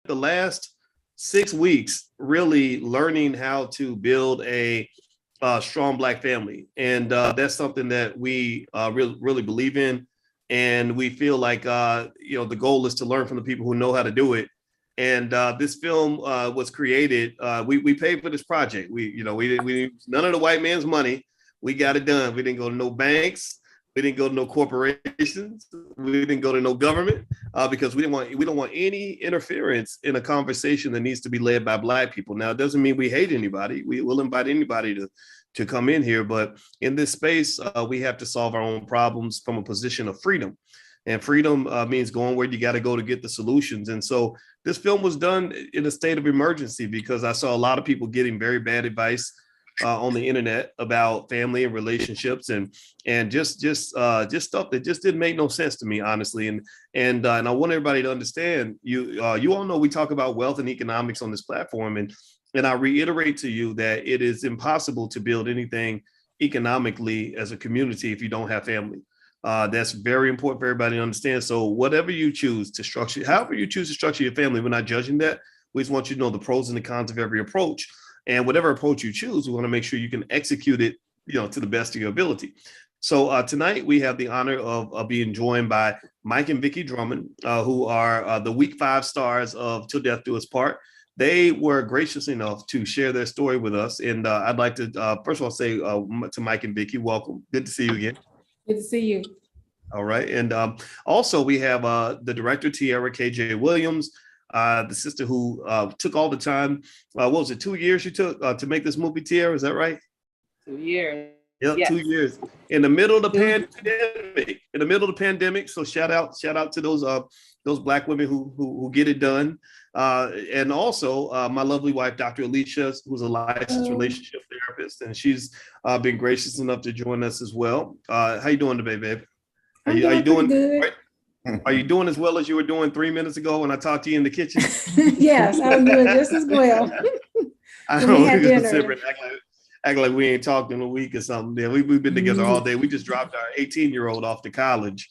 the last 6 weeks really learning how to build a strong Black family, and that's something that we really believe in, and we feel like the goal is to learn from the people who know how to do it. And this film was created. We paid for this project. We none of the white man's money. We got it done. We didn't go to no banks. We didn't go to no corporations. We didn't go to no government because we don't want any interference in a conversation that needs to be led by Black people. Now, it doesn't mean we hate anybody. We will invite anybody to come in here, but in this space, we have to solve our own problems from a position of freedom. And freedom means going where you got to go to get the solutions. And so this film was done in a state of emergency because I saw a lot of people getting very bad advice on the internet about family and relationships and just stuff that just didn't make no sense to me, honestly. And I want everybody to understand, you all know we talk about wealth and economics on this platform, and I reiterate to you that it is impossible to build anything economically as a community if you don't have family. That's very important for everybody to understand. So whatever you choose to structure, however you choose to structure your family, we're not judging that. We just want you to know the pros and the cons of every approach. And whatever approach you choose, we want to make sure you can execute it, to the best of your ability. So tonight we have the honor of being joined by Mike and Vicki Drummond, who are the week 5 stars of Till Death Do Us Part. They were gracious enough to share their story with us. And I'd like to, first of all, say to Mike and Vicki, welcome. Good to see you again. Good to see you. All right. And also we have the director, Tiara K.J. Williams, the sister who took all the time. What was it, 2 years you took to make this movie, Tiara? Is that right? 2 years. Yep, yes. 2 years. In the middle of the pandemic. In the middle of the pandemic. So shout out to those Black women who get it done. And also my lovely wife, Dr. Alicia, who's a licensed relationship therapist, and she's been gracious enough to join us as well. How you doing today, babe? Are you doing good? Right? Are you doing as well as you were doing 3 minutes ago when I talked to you in the kitchen? Yes, I'm doing just as well. I don't want to act like we ain't talked in a week or something. Yeah, we've been together all day. We just dropped our 18-year-old off to college,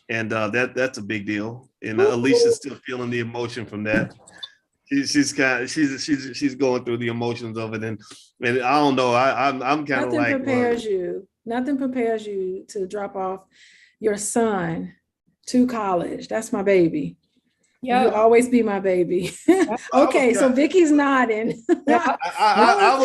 and that's a big deal. And Alicia's still feeling the emotion from that. She's going through the emotions of it, and I don't know. I'm kind of like nothing prepares you to drop off your son to college. That's my baby. Yeah, you'll always be my baby. Okay, so Vicky's nodding. I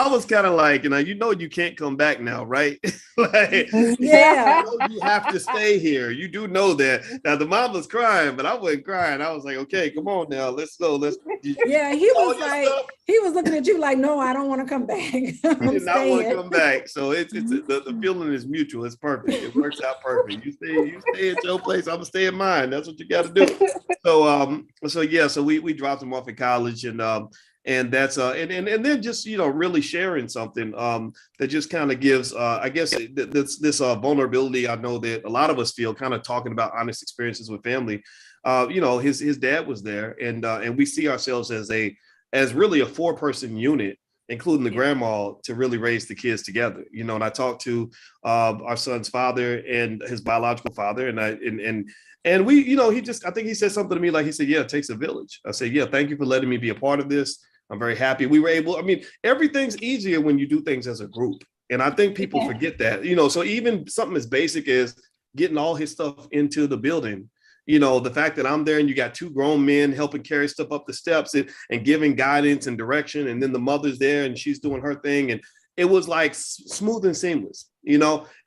was kind of like, you can't come back now, right? Like, yeah, you have to stay here. You do know that. Now the mom was crying, but I wasn't crying. I was like, okay, come on now, let's go. Yeah, he was looking at you like, no, I don't want to come back. I did not want to come back. So it's the feeling is mutual. It's perfect. It works out perfect. You stay at your place. I'm gonna stay at mine. That's what you got to do. So we dropped him off at college, and that's and then just really sharing something that just kind of gives I guess this vulnerability. I know that a lot of us feel, kind of talking about honest experiences with family. His dad was there, and we see ourselves as really a 4-person unit, including the grandma, to really raise the kids together. And I talked to our son's father and his biological father, and we, I think he said something to me like, he said, yeah, it takes a village. I said, yeah, thank you for letting me be a part of this. I'm very happy. We were able, everything's easier when you do things as a group. And I think people forget that, so even something as basic as getting all his stuff into the building, the fact that I'm there and you got 2 grown men helping carry stuff up the steps and giving guidance and direction. And then the mother's there and she's doing her thing. And it was like smooth and seamless,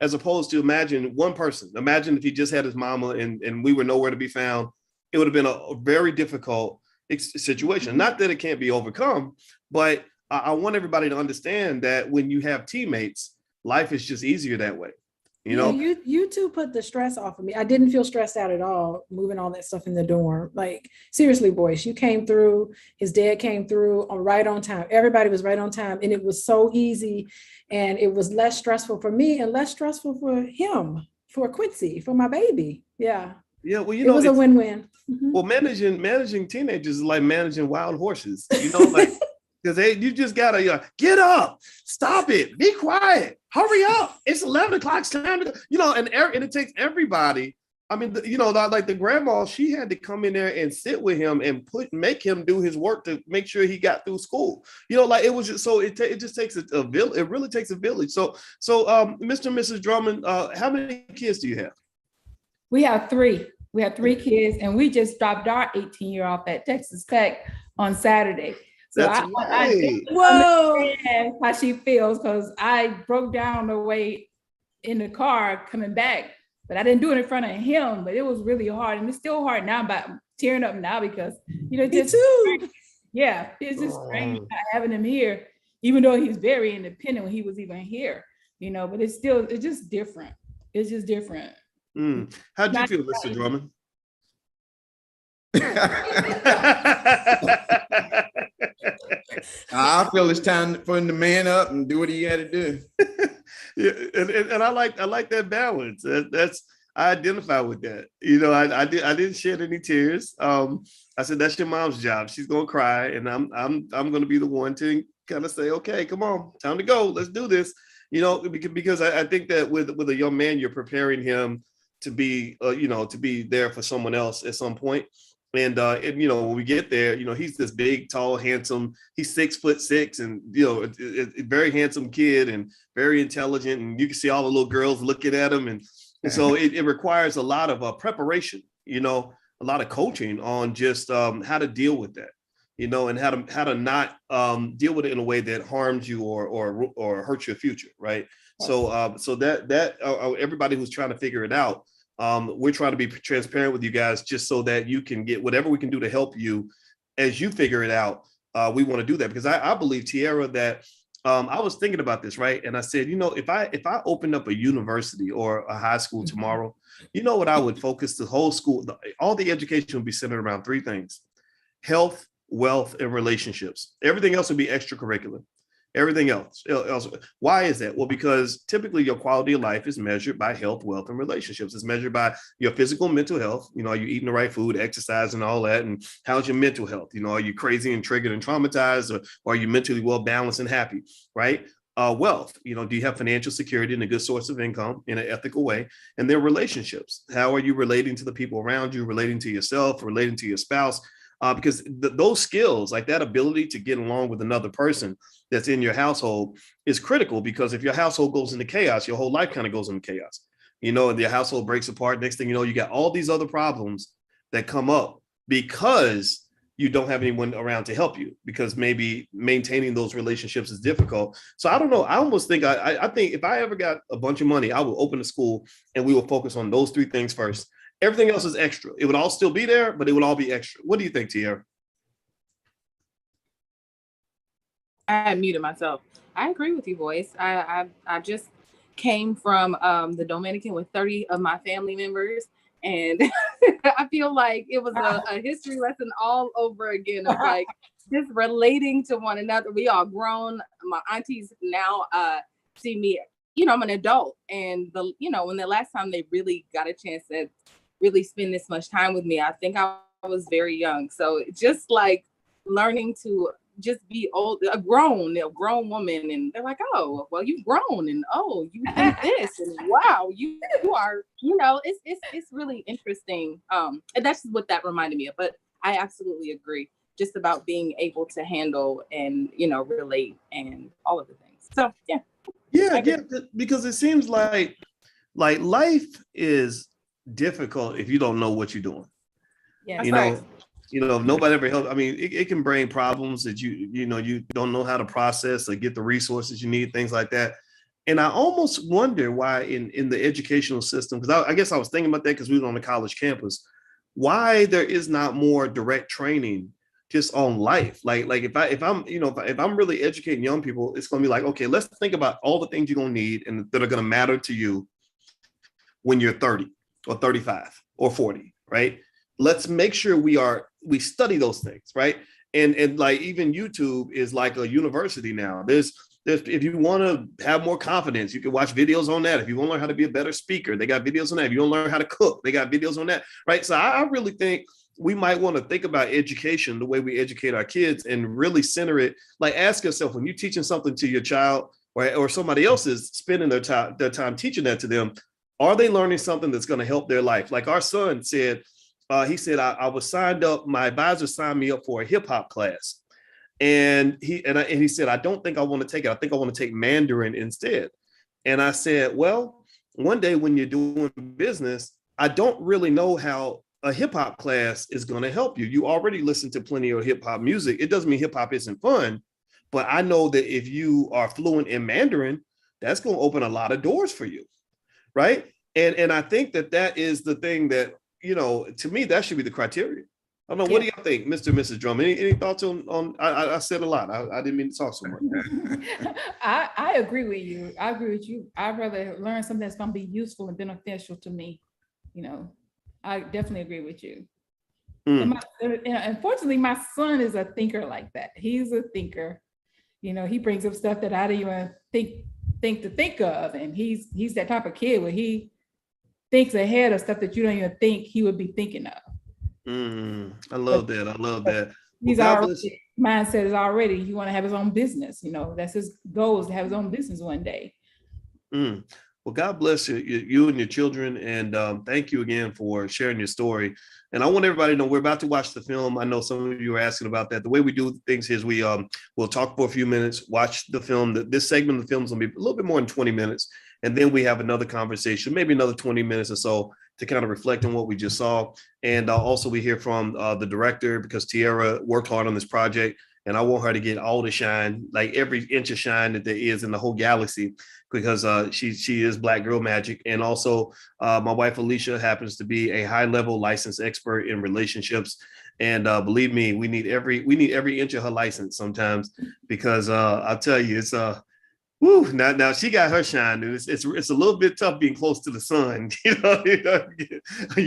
as opposed to imagine one person. Imagine if he just had his mama and we were nowhere to be found. It would have been a very difficult situation. Not that it can't be overcome, but I want everybody to understand that when you have teammates, life is just easier that way. You two put the stress off of me. I didn't feel stressed out at all moving all that stuff in the dorm. Like, seriously, Boyce, you came through. His dad came through right on time. Everybody was right on time, and it was so easy, and it was less stressful for me and less stressful for him, for Quincy, for my baby. Yeah. Yeah, well, it was a win-win. Mm-hmm. Well, managing teenagers is like managing wild horses. Like. Because you just gotta get up, stop it, be quiet, hurry up. It's 11 o'clock. It's time to go. And it takes everybody I mean, like the grandma, she had to come in there and sit with him and make him do his work to make sure he got through school. Like it was just so it just takes a village. It really takes a village. So Mr. and Mrs. Drummond, how many kids do you have? We have three. We have three kids, and we just dropped our 18-year off at Texas Tech on Saturday. So That's right. I understand how she feels, because I broke down the way in the car coming back. But I didn't do it in front of him, but it was really hard. And it's still hard now, but I'm tearing up now because, just, yeah, it's just strange not having him here, even though he's very independent when he was even here, but it's just different. It's just different. How'd you feel, Mr. Drummond? I feel it's time for him to man up and do what he got to do. Yeah, and I like that balance. I identify with that. I didn't shed any tears. I said that's your mom's job. She's gonna cry, and I'm gonna be the one to kind of say, okay, come on, time to go. Let's do this. Because I think that with a young man, you're preparing him to be to be there for someone else at some point. And when we get there, he's this big, tall, handsome. He's 6'6", and a very handsome kid and very intelligent. And you can see all the little girls looking at him, and so it requires a lot of preparation. A lot of coaching on just how to deal with that. And how to not deal with it in a way that harms you or hurts your future, right? So that everybody who's trying to figure it out. We're trying to be transparent with you guys just so that you can get whatever we can do to help you as you figure it out. We want to do that because I believe, Tierra, that I was thinking about this, right? And I said, if I opened up a university or a high school tomorrow, what I would focus the whole school, all the education would be centered around three things: health, wealth, and relationships. Everything else would be extracurricular. Everything else. Why is that? Well, because typically your quality of life is measured by health, wealth, and relationships. It's measured by your physical and mental health. Are you eating the right food, exercise, and all that? And how's your mental health? Are you crazy and triggered and traumatized, or are you mentally well balanced and happy? Right? Wealth. Do you have financial security and a good source of income in an ethical way? And then relationships. How are you relating to the people around you, relating to yourself, relating to your spouse? Because those skills, like that ability to get along with another person that's in your household, is critical, because if your household goes into chaos, your whole life kind of goes into chaos, and your household breaks apart. Next thing you know, you got all these other problems that come up because you don't have anyone around to help you, because maybe maintaining those relationships is difficult. So I don't know. I almost think I think if I ever got a bunch of money, I will open a school and we will focus on those three things first. Everything else is extra. It would all still be there, but it would all be extra. What do you think, Tierra? I muted myself. I agree with you, Boyce. I just came from the Dominican with 30 of my family members, and I feel like it was a history lesson all over again of like just relating to one another. We all grown. My aunties now see me, I'm an adult, and when the last time they really got a chance to really spend this much time with me, I think I was very young. So just like learning to just be a grown woman, and they're like, oh, well, you've grown, and oh, you think this, and wow, you are, it's really interesting. And that's what that reminded me of. But I absolutely agree, just about being able to handle and relate and all of the things. So yeah, because it seems like life is difficult if you don't know what you're doing. Yeah, if nobody ever helps. I mean, it can bring problems that you don't know how to process or get the resources you need, things like that. And I almost wonder why in the educational system, because I guess I was thinking about that because we were on the college campus, why there is not more direct training just on life. Like if I'm really educating young people, it's going to be like, okay, let's think about all the things you're going to need and that are going to matter to you when you're 30 or 35 or 40, right? Let's make sure we study those things, right? And like even YouTube is like a university now. There's if you want to have more confidence, you can watch videos on that. If you want to learn how to be a better speaker, they got videos on that. If you want to learn how to cook, they got videos on that, right? So I really think we might want to think about education the way we educate our kids and really center it. Like ask yourself, when you're teaching something to your child or somebody else is spending their time teaching that to them, Are they learning something that's going to help their life? Like our son said, he said, I was signed up, my advisor signed me up for a hip hop class. And he said, I don't think I want to take it. I think I want to take Mandarin instead. And I said, well, one day when you're doing business, I don't really know how a hip hop class is going to help you. You already listen to plenty of hip hop music. It doesn't mean hip hop isn't fun, but I know that if you are fluent in Mandarin, that's going to open a lot of doors for you. Right. And I think that is the thing that, to me, that should be the criteria. I don't know. What do y'all think, Mr. and Mrs. Drum? Any thoughts on I said a lot. I didn't mean to talk so much. I agree with you. I agree with you. I'd rather learn something that's going to be useful and beneficial to me. I definitely agree with you. And unfortunately, my son is a thinker like that. He's a thinker. He brings up stuff that I didn't even think to think of. And he's that type of kid where he thinks ahead of stuff that you don't even think he would be thinking of. I love that. He's already, mindset is already, he want to have his own business. That's his goal, is to have his own business one day. Well, God bless you and your children. And thank you again for sharing your story. And I want everybody to know we're about to watch the film. I know some of you are asking about that. The way we do things is we'll talk for a few minutes, watch the film. This segment of the film is going to be a little bit more than 20 minutes. And then we have another conversation, maybe another 20 minutes or so, to kind of reflect on what we just saw. And also we hear from the director, because Tiara worked hard on this project, and I want her to get all the shine, like every inch of shine that there is in the whole galaxy, because she is Black girl magic. And also my wife, Alicia, happens to be a high-level licensed expert in relationships. And believe me, we need every inch of her license sometimes, because I'll tell you, it's woo, now she got her shine, and it's a little bit tough being close to the sun. You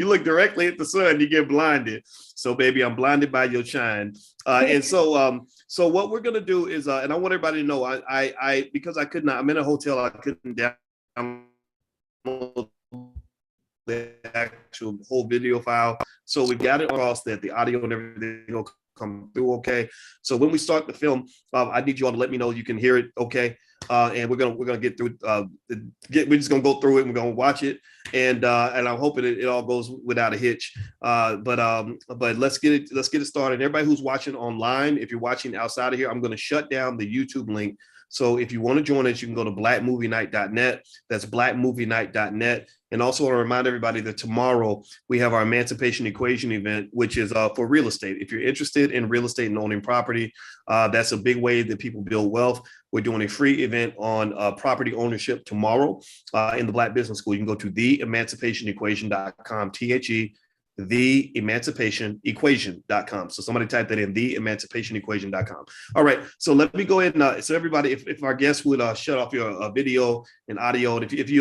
look directly at the sun, you get blinded. So baby, I'm blinded by your shine. And so what we're gonna do is, and I want everybody to know, I because I could not, I'm in a hotel, I couldn't download the actual whole video file. So we got it across that the audio and everything will come through okay. So when we start the film, I need you all to let me know you can hear it okay. And we're gonna get through. We're just gonna go through it. And we're gonna watch it, and I'm hoping it all goes without a hitch. But let's get it started. Everybody who's watching online, if you're watching outside of here, I'm gonna shut down the YouTube link. So if you want to join us, you can go to blackmovienight.net. That's blackmovienight.net. And also want to remind everybody that tomorrow we have our Emancipation Equation event, which is for real estate. If you're interested in real estate and owning property, that's a big way that people build wealth. We're doing a free event on property ownership tomorrow in the Black Business School. You can go to theemancipationequation.com, theemancipationequation.com. So somebody type that in, theemancipationequation.com. All right. So let me go ahead and so everybody, if our guests would shut off your video and audio, and if you